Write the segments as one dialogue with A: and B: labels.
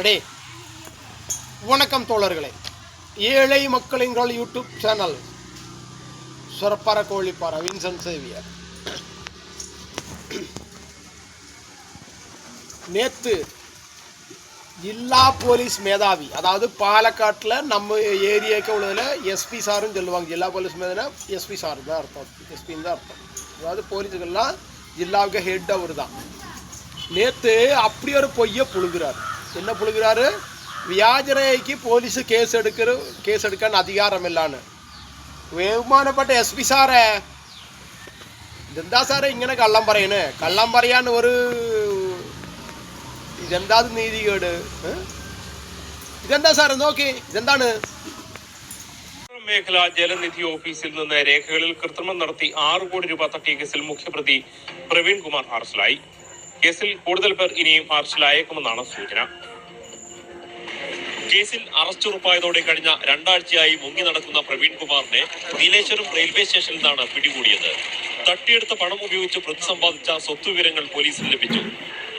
A: அடே வணக்கம் தோழர்களே. ஏழை மக்களின் யூடியூப் சேனல் சொரப்பார கோழிப்பார வின்சென்ட் சேவியர். நேற்று ஜில்லா போலீஸ் மேதாவி, அதாவது பாலக்காட்டில் நம்ம ஏரியாவுக்கு உள்ளதில் எஸ்பி சாருன்னு சொல்லுவாங்க. ஜில்லா போலீஸ் மேதாவி எஸ்பி சார் தான் அர்த்தம், எஸ்பின்னு தான் அர்த்தம். அதாவது போலீஸுக்கெல்லாம் ஜில்லாவுக்கு ஹெட் அவர் தான். நேற்று அப்படி ஒரு பொய்யை புழுகிறார். என்ன புழுகிறாரு? വ്യാജരേഖയ്ക്ക് പോലീസ് കേസെടുക്കാൻ അധികാരമില്ലാണ്. ബഹുമാനപ്പെട്ട എസ് പി സാറേ, ഇതെന്താ സാറേ ഇങ്ങനെ കള്ളം പറയണേ? കള്ളം പറയാൻ ഒരു ഇതെന്താ നീതികേട്? ഇതെന്താ സാറേ നോക്കി, ഇതെന്താണ്?
B: മേഖല ജലനിധി ഓഫീസിൽ നിന്ന് രേഖകളിൽ കൃത്രിമം നടത്തി 6 കോടി രൂപ തട്ടിയ കേസിൽ മുഖ്യപ്രതി പ്രവീൺ കുമാർ അറസ്റ്റിലായി. കേസിൽ കൂടുതൽ പേർ ഇനിയും അറസ്റ്റിലായേക്കുമെന്നാണ് സൂചന. കേസിൽ അറസ്റ്റ് ഉറപ്പായതോടെ കഴിഞ്ഞ 2 ആഴ്ചയായി മുങ്ങി നടക്കുന്ന പ്രവീൺ കുമാറിനെ നീലേശ്വരം റെയിൽവേ സ്റ്റേഷനിൽ നിന്നാണ് പിടികൂടിയത്. തട്ടിയെടുത്ത പണം ഉപയോഗിച്ച് പ്രതി സമ്പാദിച്ച സ്വത്തുവിവരങ്ങൾ പോലീസിന് ലഭിച്ചു.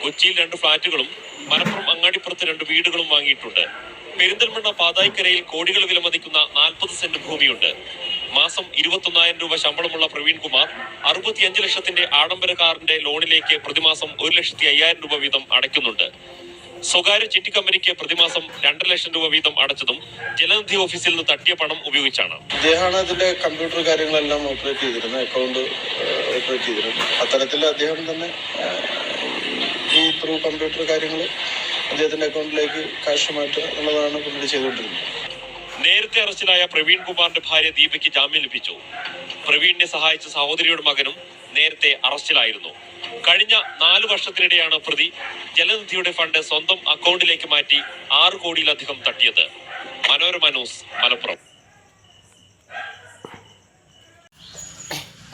B: കൊച്ചിയിൽ 2 ഫ്ളാറ്റുകളും മലപ്പുറം അങ്ങാടിപ്പുറത്ത് 2 വീടുകളും വാങ്ങിയിട്ടുണ്ട്. പെരിന്തൽമണ്ണ പാതായിക്കരയിൽ കോടികൾ വിലമതിക്കുന്ന 40 സെന്റ് ഭൂമിയുണ്ട്. മാസം 21,000 രൂപ ശമ്പളമുള്ള പ്രവീൺ കുമാർ 65 ലക്ഷത്തിന്റെ ആഡംബര കാറിന്റെ ലോണിലേക്ക് പ്രതിമാസം 1,05,000 രൂപ വീതം അടയ്ക്കുന്നുണ്ട്. സ്വകാര്യ ചിട്ടി കമ്പനിക്ക് പ്രതിമാസം 2 ലക്ഷം രൂപ വീതം അടച്ചതും ജലനിധി ഓഫീസിൽ നിന്ന് തട്ടിയ പണം ഉപയോഗിച്ചാണ്.
C: അദ്ദേഹമാണ് അതിന്റെ കമ്പ്യൂട്ടർ കാര്യങ്ങളെല്ലാം ഓപ്പറേറ്റ് ചെയ്തിരുന്നത്, അക്കൗണ്ട് ഓപ്പറേറ്റ് ചെയ്തിരുന്നത്. അത്തരത്തിൽ അദ്ദേഹം തന്നെ ഈ ത്രൂ കമ്പ്യൂട്ടർ കാര്യങ്ങൾ അദ്ദേഹത്തിന്റെ അക്കൗണ്ടിലേക്ക് കാശ് മാറ്റുക എന്നുള്ളതാണ് പുള്ളി ചെയ്തുകൊണ്ടിരുന്നത്.
B: നേരത്തെ അറസ്റ്റിലായ പ്രവീൺ കുമാറിന്റെ ഭാര്യ ദീപയ്ക്ക് ജാമ്യം ലഭിച്ചു. പ്രവീണിനെ സഹായിച്ച സഹോദരിയുടെ മകനും നേരത്തെ അറസ്റ്റിലായിരുന്നു. കഴിഞ്ഞ 4 വർഷത്തിനിടെയാണ് പ്രതി ജലനിധിയുടെ ഫണ്ട് സ്വന്തം അക്കൗണ്ടിലേക്ക് മാറ്റി 6 കോടിയിലധികം തട്ടിയത്. മനോരമ ന്യൂസ്, മലപ്പുറം.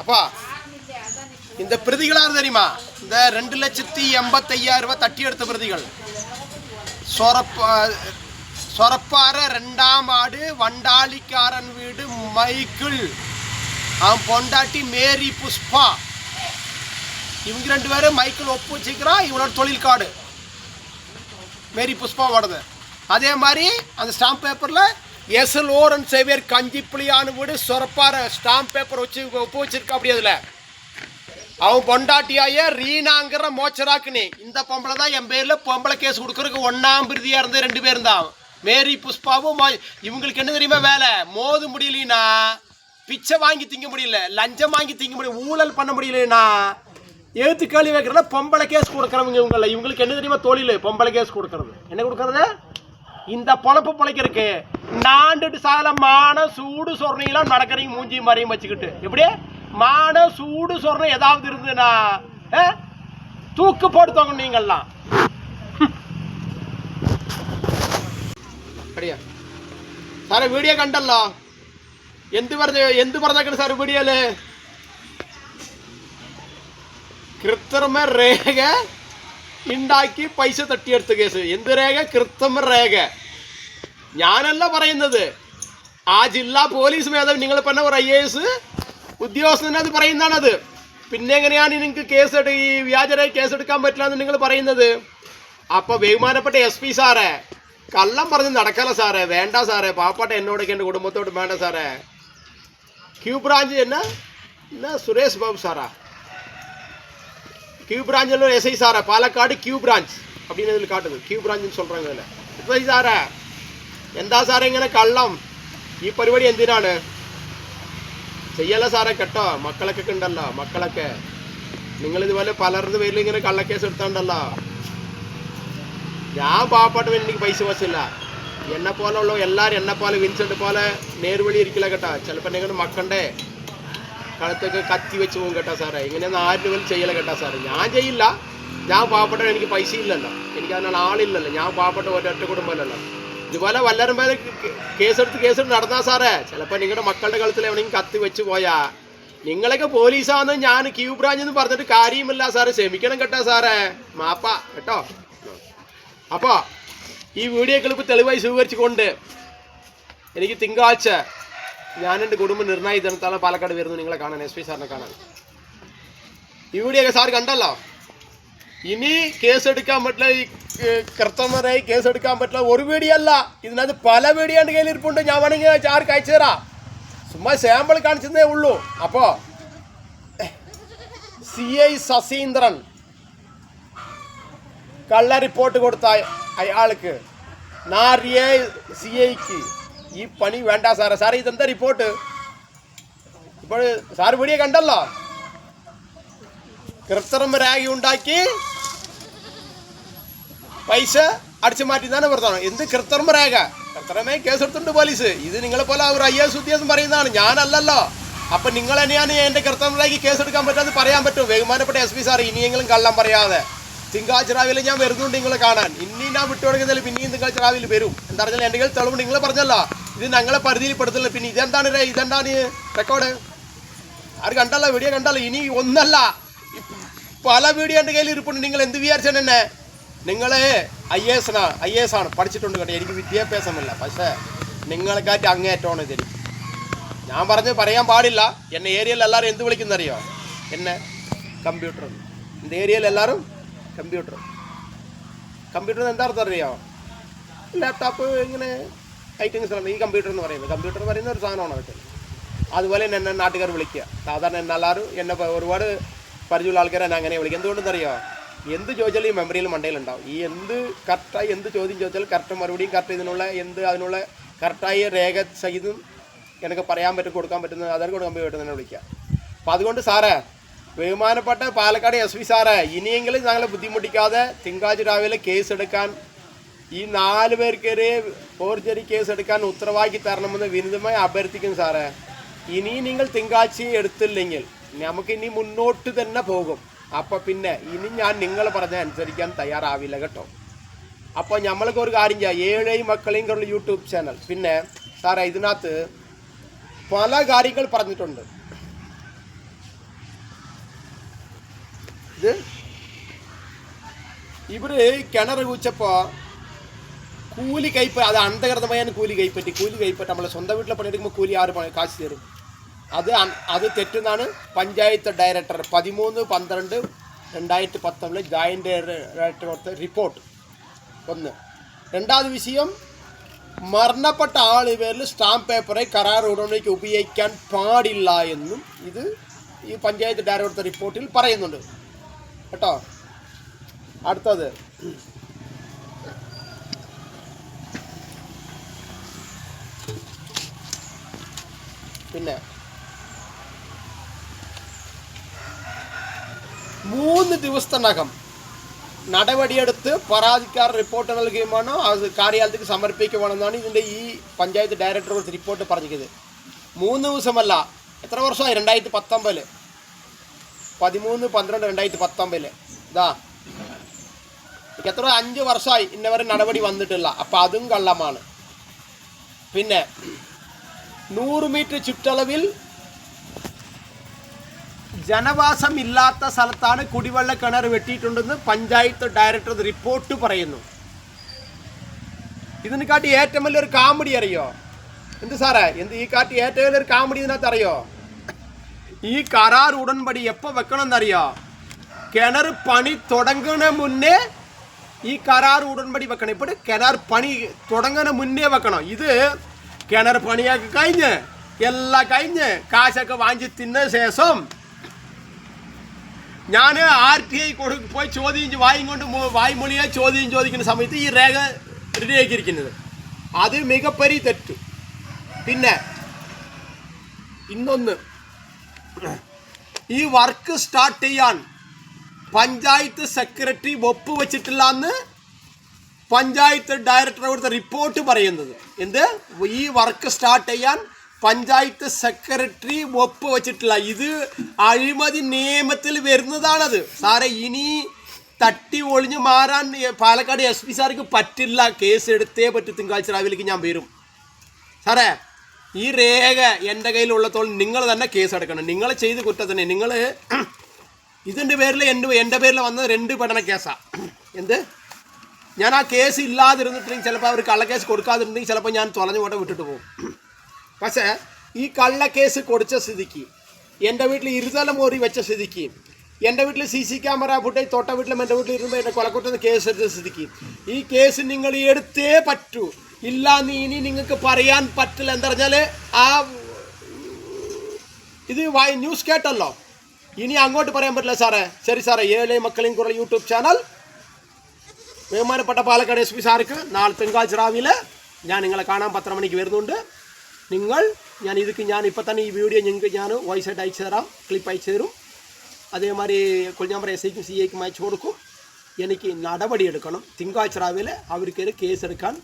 A: அப்பா, இந்த பிரதிகள் யார் தெரியுமா? இந்த 2,85,000 ரூபாய் தட்டி எடுத்த பிரதிகள். சொரப்பார 2ஆம் ஆடு வண்டாளிக்காரன் வீடு மைக்கிள், அவன் பொண்டாட்டி மேரி புஷ்பா, இவங்க 2 பேரும் மைக்கிள் ஒப்பு வச்சுக்கிறான். இவனோட தொழில் கார்டு மேரி புஷ்பாவோடது. அதே மாதிரி அந்த ஸ்டாம்ப் பேப்பரில் எஸ் லோரன் சேவியர் கஞ்சிப்புளியான வீடு சொரப்பார ஸ்டாம்ப் பேப்பர் வச்சு ஒப்பு வச்சிருக்கா. அப்படி அதில் அவன் பொண்டாட்டியாய ரீனாங்கிற மோச்சராக்குனி, இந்த பொம்பளை தான் என் பேரில் பொம்பளை கேஸ் கொடுக்குறதுக்கு 1ஆம் பிரதியாக இருந்த 2 பேரும் தான். மேரி புஷ்பாவும் இவங்களுக்கு என்ன தெரியுமா வேலை? மோது முடியலனா பிச்சை வாங்கி திங்க முடியல, லஞ்சம் வாங்கி திங்க முடியல, ஊழல் பண்ண முடியலனா எழுத்து கேள்வி வைக்கிறத பொம்பளை கேஸ் கொடுக்குறவங்க இவங்களுக்கு என்ன தெரியுமா தொழில்? பொம்பளை கேஸ் கொடுக்கறது. என்ன கொடுக்கறது? இந்த பொழப்பு பிழைக்கிறதுக்கு நாண்டுட்டு சால மான சூடு சொர்ணையெல்லாம் நடக்கிறீங்க மூஞ்சி மறையும் வச்சுக்கிட்டு. எப்படி மான சூடு சொர்ணம் ஏதாவது இருந்ததுன்னா தூக்கு போட்டுத்தோங்க நீங்கள்லாம். அப்படியா സാറേ വീഡിയോ കണ്ടല്ലോ? എന്ത് പറഞ്ഞേക്കണ് സാർ വീഡിയോയില്? കൃത്രിമ രേഖ ഉണ്ടാക്കി പൈസ തട്ടിയെടുത്ത കേസ്. എന്ത് രേഖ? കൃത്രിമ രേഖ. ഞാനല്ല പറയുന്നത്, ആ ജില്ലാ പോലീസ് മേധാവി, നിങ്ങൾ പറഞ്ഞ ഒരു IAS ഉദ്യോഗസ്ഥന് അത് പറയുന്നതാണത്. പിന്നെ എങ്ങനെയാണ് നിങ്ങൾക്ക് ഈ വ്യാജരേഖ കേസെടുക്കാൻ പറ്റില്ല എന്ന് നിങ്ങൾ പറയുന്നത്? അപ്പൊ ബഹുമാനപ്പെട്ട SP സാറേ, കള്ളം പറഞ്ഞ് നടക്കല സാറേ, വേണ്ട സാറേ. പാപ്പാട്ട എന്നോടൊക്കെ എൻ്റെ കുടുംബത്തോട് വേണ്ട സാറേ. ക്യൂ ബ്രാഞ്ച് എന്നാ സുരേഷ് ബാബു സാറാ? கியூ பிராஞ்சில் ஒரு SI சாரா, பாலக்காடு கியூ பிரான்ச் அப்படின்னு இதில் காட்டுது. கியூ பிராஞ்சுன்னு சொல்கிறாங்க அதில். SI സാറേ, എന്താ സാറേ ഇങ്ങനെ കള്ളം? ഈ പരിപാടി എന്തിനാണ്? ചെയ്യല്ല സാറേ കേട്ടോ. മക്കളൊക്കെ ഉണ്ടല്ലോ, മക്കളൊക്കെ നിങ്ങളിതുപോലെ പലരുടെ പേരിൽ ഇങ്ങനെ കള്ളക്കേസ് എടുത്തോണ്ടല്ലോ. ഞാൻ പാവപ്പെട്ട എനിക്ക് പൈസ വശമില്ല. എന്നെ പോലെ ഉള്ള എല്ലാവരും എന്നെ പോലെ വിൻസെൻ്റ് പോലെ നേർവഴി ഇരിക്കില്ല കേട്ടോ. ചിലപ്പോൾ നിങ്ങളുടെ മക്കളുടെ കഴുത്തൊക്കെ കത്തി വെച്ച് പോകും കേട്ടോ സാറേ. ഇങ്ങനെയൊന്നും ആരും പോലും ചെയ്യല കേട്ടോ സാറേ. ഞാൻ ചെയ്യില്ല. ഞാൻ പാവപ്പെട്ട, എനിക്ക് പൈസ ഇല്ലല്ലോ, എനിക്ക് അതിനുള്ള ആളില്ലല്ലോ. ഞാൻ പാവപ്പെട്ട ഒറ്റ കുടുംബമല്ലല്ലോ. ഇതുപോലെ വല്ലരും പേരെ കേസെടുത്ത് നടന്നാൽ സാറേ, ചിലപ്പോൾ നിങ്ങളുടെ മക്കളുടെ കഴുത്തിൽ എവിടെയെങ്കിലും കത്തി വെച്ച് പോയാ നിങ്ങളൊക്കെ പോലീസാന്ന് ഞാൻ ക്യൂ ബ്രാഞ്ച് എന്ന് പറഞ്ഞിട്ട് കാര്യമില്ല സാറേ. ക്ഷമിക്കണം കേട്ടോ സാറേ, മാപ്പ കേട്ടോ. അപ്പോൾ ഈ വീഡിയോ ക്ലിപ്പ് തെളിവായി സ്വീകരിച്ചുകൊണ്ട് എനിക്ക് തിങ്കളാഴ്ച ഞാൻ എൻ്റെ കുടുംബം നിർണായി ജനത്താല പാലക്കാട് വരുന്നു നിങ്ങളെ കാണാൻ, SP സാറിനെ കാണാൻ. ഈ വീഡിയോ ഒക്കെ സാർ കണ്ടല്ലോ? ഇനി കേസെടുക്കാൻ പറ്റില്ല, ഈ കൃത്രിമരായി കേസെടുക്കാൻ പറ്റില്ല. ഒരു വീഡിയോ അല്ല, ഇതിനകത്ത് പല വീഡിയോ എൻ്റെ കയ്യിൽ ഇരിപ്പുണ്ട്. ഞാൻ വേണമെങ്കിൽ ആർക്ക് അയച്ചു തരാം, ചുമ്മാ സാമ്പിൾ കാണിച്ചതേ ഉള്ളൂ. അപ്പോൾ CI ശശീന്ദ്രൻ കള്ള റിപ്പോർട്ട് കൊടുത്ത അയാൾക്ക് നാരിയെ CIക്ക് ഈ പണി വേണ്ട സാറേ. സാറേ ഇതെന്താ റിപ്പോർട്ട്? ഇപ്പോൾ സാറ് വീഡിയോ കണ്ടല്ലോ, കൃത്രിമരാഗി ഉണ്ടാക്കി പൈസ അടിച്ചു മാറ്റിന്നാണ് വർത്തമാനം. എന്ത് കൃത്രിമരാഗ? കൃത്രിമേ കേസെടുത്തിട്ടുണ്ട് പോലീസ്. ഇത് നിങ്ങളെ പോലെ ഒരു IAS ഉദ്യോഗസ്ഥൻ പറയുന്നതാണ്, ഞാനല്ലല്ലോ. അപ്പം നിങ്ങൾ തന്നെയാണ് എൻ്റെ കൃത്രിമരാഗി കേസെടുക്കാൻ പറ്റാതെ പറയാൻ പറ്റും. ബഹുമാനപ്പെട്ട SP സാർ, ഇനിയെങ്കിലും കള്ളം പറയാതെ. തിങ്കളാഴ്ച രാവിലെ ഞാൻ വരുന്നുണ്ട് നിങ്ങളെ കാണാൻ. ഇനി ഞാൻ വിട്ടുകൊടുക്കുന്നില്ല, പിന്നെയും തിങ്കളാഴ്ച രാവിലെ വരും. എന്താ പറഞ്ഞാൽ എൻ്റെ കയ്യിൽ തെളിവുണ്ട്. നിങ്ങൾ പറഞ്ഞല്ലോ ഇത് ഞങ്ങളെ പരിധിയിൽ പെടുത്തില്ല. പിന്നെ ഇതെന്താണ് റെക്കോർഡ്? ആര് കണ്ടല്ലോ, വീഡിയോ കണ്ടല്ലോ. ഇനി ഒന്നല്ല, പല വീഡിയോ എൻ്റെ കയ്യിൽ ഇരിപ്പുണ്ട്. നിങ്ങൾ എന്ത് വിചാരിച്ചാൽ തന്നെ നിങ്ങൾ IAS ആണ്, പഠിച്ചിട്ടുണ്ട് കേട്ടോ. എനിക്ക് വിദ്യാഭ്യാസമില്ല, പക്ഷേ നിങ്ങളെക്കാറ്റ് അങ്ങേറ്റമാണ് ഇത്. ഞാൻ പറയാൻ പാടില്ല. എന്നെ ഏരിയയിൽ എല്ലാവരും എന്ത് വിളിക്കുന്നറിയോ? എന്നെ കമ്പ്യൂട്ടർ. എൻ്റെ ഏരിയയിൽ എല്ലാവരും കമ്പ്യൂട്ടർ എന്താ അർത്ഥം അറിയോ? ലാപ്ടോപ്പ് ഇങ്ങനെ ഐറ്റംസ്. ഈ കമ്പ്യൂട്ടർ എന്ന് പറയുന്ന ഒരു സാധനമാണ് കേട്ടോ. അതുപോലെ തന്നെ എന്നെ നാട്ടുകാർ വിളിക്കുക. സാധാരണ എന്നെ എല്ലാവരും എന്നെ ഒരുപാട് പരിചയമുള്ള ആൾക്കാരെ എന്നെ അങ്ങനെ വിളിക്കുക. എന്തുകൊണ്ടെന്നറിയോ? എന്ത് ചോദിച്ചാലും ഈ മെമ്മറിയിൽ മണ്ടയിലുണ്ടാവും. ഈ എന്ത് കറക്റ്റായി എന്ത് ചോദ്യം ചോദിച്ചാലും കറക്റ്റ് മറുപടിയും കറക്റ്റ് അതിനുള്ള കറക്റ്റായ രേഖ സഹിതം എനിക്ക് പറയാൻ പറ്റും, കൊടുക്കാൻ പറ്റുന്ന അതൊക്കെ കമ്പ്യൂട്ടർ തന്നെ വിളിക്കുക. അപ്പോൾ അതുകൊണ്ട് സാറേ, ബഹുമാനപ്പെട്ട പാലക്കാട് SP സാറേ, ഇനിയെങ്കിലും ഞങ്ങളെ ബുദ്ധിമുട്ടിക്കാതെ തിങ്കളാഴ്ച രാവിലെ കേസെടുക്കാൻ, ഈ 4 പേർക്കെതിരെ ഫോർജറി കേസെടുക്കാൻ ഉത്തരവാക്കി തരണമെന്ന് വിനീതമായി അഭ്യർത്ഥിക്കുന്നു സാറേ. ഇനി നിങ്ങൾ തിങ്കളാഴ്ച എടുത്തില്ലെങ്കിൽ നമുക്കിനി മുന്നോട്ട് തന്നെ പോകും. അപ്പം പിന്നെ ഇനി ഞാൻ നിങ്ങൾ പറഞ്ഞ അനുസരിക്കാൻ തയ്യാറാവില്ല കേട്ടോ. അപ്പോൾ നമ്മൾക്ക് ഒരു കാര്യം ചെയ്യാം, 7 മക്കളെയും കൂടെ യൂട്യൂബ് ചാനൽ. പിന്നെ സാറേ ഇതിനകത്ത് പല കാര്യങ്ങൾ പറഞ്ഞിട്ടുണ്ട്. ഇത് ഇവർ കിണർ കുഴിച്ചപ്പോൾ കൂലി കൈപ്പ, അത് അന്ധകൃതമായ കൂലി കൈപ്പറ്റി നമ്മളെ സ്വന്തം വീട്ടിലെ പണിയെടുക്കുമ്പോൾ കൂലി 6 കാശ് തരും. അത് തെറ്റെന്നാണ് പഞ്ചായത്ത് ഡയറക്ടർ 13/12/2019 ജോയിന്റ് ഡയറക്ടർ കൊടുത്ത റിപ്പോർട്ട്. ഒന്ന്. രണ്ടാമത് വിഷയം, മരണപ്പെട്ട ആള് പേരിൽ സ്റ്റാമ്പ് പേപ്പറെ കരാർ ഉടമയ്ക്ക് ഉപയോഗിക്കാൻ പാടില്ല എന്നും ഇത് ഈ പഞ്ചായത്ത് ഡയറക്ടർ റിപ്പോർട്ടിൽ പറയുന്നുണ്ട് കേട്ടോ. അടുത്തത്, പിന്നെ 3 ദിവസത്തിനകം നടപടിയെടുത്ത് പരാതിക്കാർ റിപ്പോർട്ട് നൽകുകയും വേണം, അത് കാര്യാലയത്തിലേക്ക് സമർപ്പിക്കുവാണെന്നാണ് ഇതിൻ്റെ ഈ പഞ്ചായത്ത് ഡയറക്ടർ റിപ്പോർട്ട് പറഞ്ഞിരിക്കുന്നത്. 3 ദിവസമല്ല, എത്ര വർഷമായി? 2019 13/12/2019 ഇതാ എത്ര 5 വർഷമായി ഇന്നവരെ നടപടി വന്നിട്ടില്ല. അപ്പം അതും കള്ളമാണ്. പിന്നെ 100 മീറ്റർ ചുറ്റളവിൽ ജനവാസം ഇല്ലാത്ത സ്ഥലത്താണ് കുടിവെള്ള കിണർ വെട്ടിയിട്ടുണ്ടെന്ന് പഞ്ചായത്ത് ഡയറക്ടർ റിപ്പോർട്ട് പറയുന്നു. ഇതിനെക്കാട്ടി ഏറ്റവും വലിയൊരു കാമഡി അറിയോ? എന്ത് സാറേ, ഈ കാട്ടി ഏറ്റവും വലിയൊരു കാമഡി ഇതിനകത്ത് അറിയോ? ഈ കരാർ ഉടമ്പടി എപ്പോൾ വെക്കണമെന്നറിയോ? കിണർ പണി തുടങ്ങുന്ന മുന്നേ ഈ കരാർ ഉടമ്പടി വെക്കണം. ഇപ്പോൾ കിണർ പണി തുടങ്ങുന്ന മുന്നേ വെക്കണം. ഇത് കിണർ പണിയൊക്കെ കഴിഞ്ഞ് എല്ലാം കഴിഞ്ഞ് കാശൊക്കെ വാങ്ങി തിന്ന ശേഷം ഞാൻ RTI പോയി വായ്മൊഴിയെ ചോദ്യം ചോദിക്കുന്ന സമയത്ത് ഈ രേഖ റെഡിയാക്കിയിരിക്കുന്നത് അത് മികപ്പരി തെറ്റ്. പിന്നെ ഇന്നൊന്ന്, ഈ വർക്ക് സ്റ്റാർട്ട് ചെയ്യാൻ പഞ്ചായത്ത് സെക്രട്ടറി ഒപ്പുവെച്ചിട്ടില്ല എന്ന് പഞ്ചായത്ത് ഡയറക്ടർ കൊടുത്ത റിപ്പോർട്ട് പറയുന്നത്. എന്ത്? ഈ വർക്ക് സ്റ്റാർട്ട് ചെയ്യാൻ പഞ്ചായത്ത് സെക്രട്ടറി ഒപ്പുവെച്ചിട്ടില്ല. ഇത് അഴിമതി നിയമത്തിൽ വരുന്നതാണത് സാറേ. ഇനി തട്ടി ഒളിഞ്ഞു മാറാൻ പാലക്കാട് SP സാർക്ക് പറ്റില്ല. കേസ് എടുത്തേ പറ്റും. തിങ്കളാഴ്ച രാവിലേക്ക് ഞാൻ വരും സാറേ. ഈ രേഖ എൻ്റെ കയ്യിലുള്ളത്തോളം നിങ്ങൾ തന്നെ കേസ് എടുക്കണം. നിങ്ങൾ ചെയ്ത് കുറ്റത്തിന് നിങ്ങൾ ഇതിൻ്റെ പേരിൽ എൻ്റെ പേരിൽ വന്നത് 2 പഠന കേസാണ്. എന്ത്? ഞാൻ ആ കേസ് ഇല്ലാതിരുന്നിട്ടുണ്ടെങ്കിൽ ചിലപ്പോൾ അവർ കള്ളക്കേസ് കൊടുക്കാതിരുന്നെങ്കിൽ ചിലപ്പോൾ ഞാൻ തുളഞ്ഞു പോട്ടെ വിട്ടിട്ട് പോകും. പക്ഷേ ഈ കള്ളക്കേസ് കൊടുത്ത സ്ഥിതിക്ക്, എൻ്റെ വീട്ടിൽ ഇരുതല മോറി വെച്ച സ്ഥിതിക്ക്, എൻ്റെ വീട്ടിൽ CC ക്യാമറ ഫുട്ടേജ് തൊട്ട വീട്ടിലും എൻ്റെ വീട്ടിൽ ഇരുമ്പോൾ എന്നെ കൊലക്കുറ്റത്തിന് കേസ് എടുത്ത സ്ഥിതിക്ക് ഈ കേസ് നിങ്ങൾ എടുത്തേ പറ്റൂ. ഇല്ലാന്ന് ഇനി നിങ്ങൾക്ക് പറയാൻ പറ്റില്ല. എന്താ പറഞ്ഞാൽ ആ ഇത് ന്യൂസ് കേട്ടല്ലോ, ഇനി അങ്ങോട്ട് പറയാൻ പറ്റില്ല സാറേ. ശരി സാറേ, 7 മക്കളെയും കുറേ യൂട്യൂബ് ചാനൽ ബഹുമാനപ്പെട്ട പാലക്കാട് SP സാർക്ക് നാളെ തിങ്കളാഴ്ച രാവിലെ ഞാൻ നിങ്ങളെ കാണാൻ 10 മണിക്ക് വരുന്നുണ്ട്. ഞാൻ ഇപ്പം തന്നെ ഈ വീഡിയോ നിങ്ങൾക്ക് ഞാൻ വോയിസ് ആയിട്ട് അയച്ചു തരാം, ക്ലിപ്പ് അയച്ചു തരും. അതേമാതിരി കൊഴിഞ്ഞാമ്പ്ര SIക്കും CIക്കും അയച്ചു കൊടുക്കും. എനിക്ക് നടപടിയെടുക്കണം. തിങ്കളാഴ്ച രാവിലെ അവർക്കൊരു കേസ് എടുക്കാൻ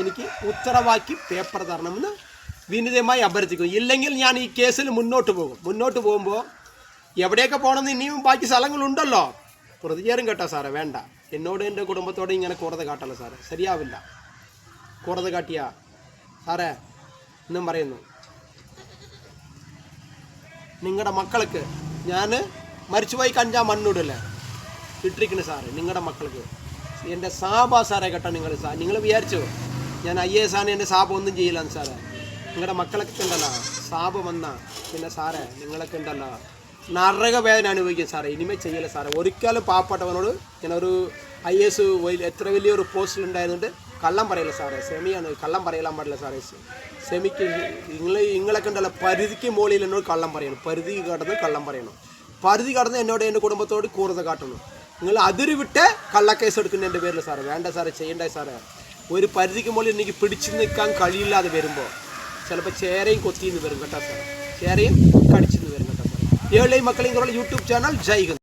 A: എനിക്ക് ഉത്തരവാക്കി പേപ്പർ തരണമെന്ന് വിനീതമായി അഭ്യർത്ഥിക്കുന്നു. ഇല്ലെങ്കിൽ ഞാൻ ഈ കേസിൽ മുന്നോട്ട് പോകുമ്പോൾ എവിടെയൊക്കെ പോകണമെന്ന് ഇനിയും ബാക്കി സ്ഥലങ്ങളുണ്ടല്ലോ. പ്രതിചേരും കേട്ടോ സാറേ, വേണ്ട. എന്നോട് എൻ്റെ കുടുംബത്തോട് ഇങ്ങനെ ക്രൂരത കാട്ടല്ലോ സാറേ, ശരിയാവില്ല. ക്രൂരത കാട്ടിയ സാറേ എന്നും പറയുന്നു. നിങ്ങളുടെ മക്കൾക്ക് ഞാൻ മരിച്ചുപോയി കഞ്ചാ മണ്ണിടല്ലേ ഇട്ടിരിക്കുന്നു സാറേ. നിങ്ങളുടെ മക്കൾക്ക് എൻ്റെ സാബാ സാറേ കേട്ടോ. നിങ്ങൾ വിചാരിച്ചോ ഞാൻ IAS ആണ്, എൻ്റെ സാബ് ഒന്നും ചെയ്യില്ലെന്ന് സാറേ. നിങ്ങളുടെ മക്കളൊക്കെ ഉണ്ടല്ലോ സാബ് വന്ന പിന്നെ സാറേ നിങ്ങളൊക്കെ ഉണ്ടല്ലോ നരക വേദന അനുഭവിക്കും സാറേ. ഇനിമേ ചെയ്യില്ല സാറേ. ഒരിക്കലും പാവപ്പെട്ടവനോട് ഞാനൊരു IAS എത്ര വലിയൊരു പോസ്റ്റിലുണ്ടായതുകൊണ്ട് കള്ളം പറയില്ല സാറേ. സെമിയാണ്, കള്ളം പറയലാൻ പാടില്ല സാറേ. സെമിക്ക് നിങ്ങളൊക്കെ ഉണ്ടല്ലോ പരിധിക്ക് മുകളിൽ എന്നോട് കള്ളം പറയണം. പരിധി കടന്ന് കള്ളം പറയണം. പരിധി കടന്ന് എന്നോട് എൻ്റെ കുടുംബത്തോട് ക്രൂരത കാട്ടണം. നിങ്ങൾ അതിര് വിട്ട് കള്ളക്കേസ് എടുക്കുന്ന എൻ്റെ പേരിൽ സാറേ. വേണ്ട സാറേ, ചെയ്യണ്ടേ സാറേ. ഒരു പരിധിക്ക് മുകളിൽ എനിക്ക് പിടിച്ചു നിൽക്കാൻ കഴിയില്ലാതെ വരുമ്പോൾ ചിലപ്പോൾ ചേരയും കൊത്തിന്ന് വരും കേട്ടോ സാറേ. ചേരയും കടിച്ചെന്ന് വരും കേട്ടോ സാറേ. 7 മക്കളെയും കുറേ യൂട്യൂബ് ചാനൽ ജയ് ഹിന്ദ്.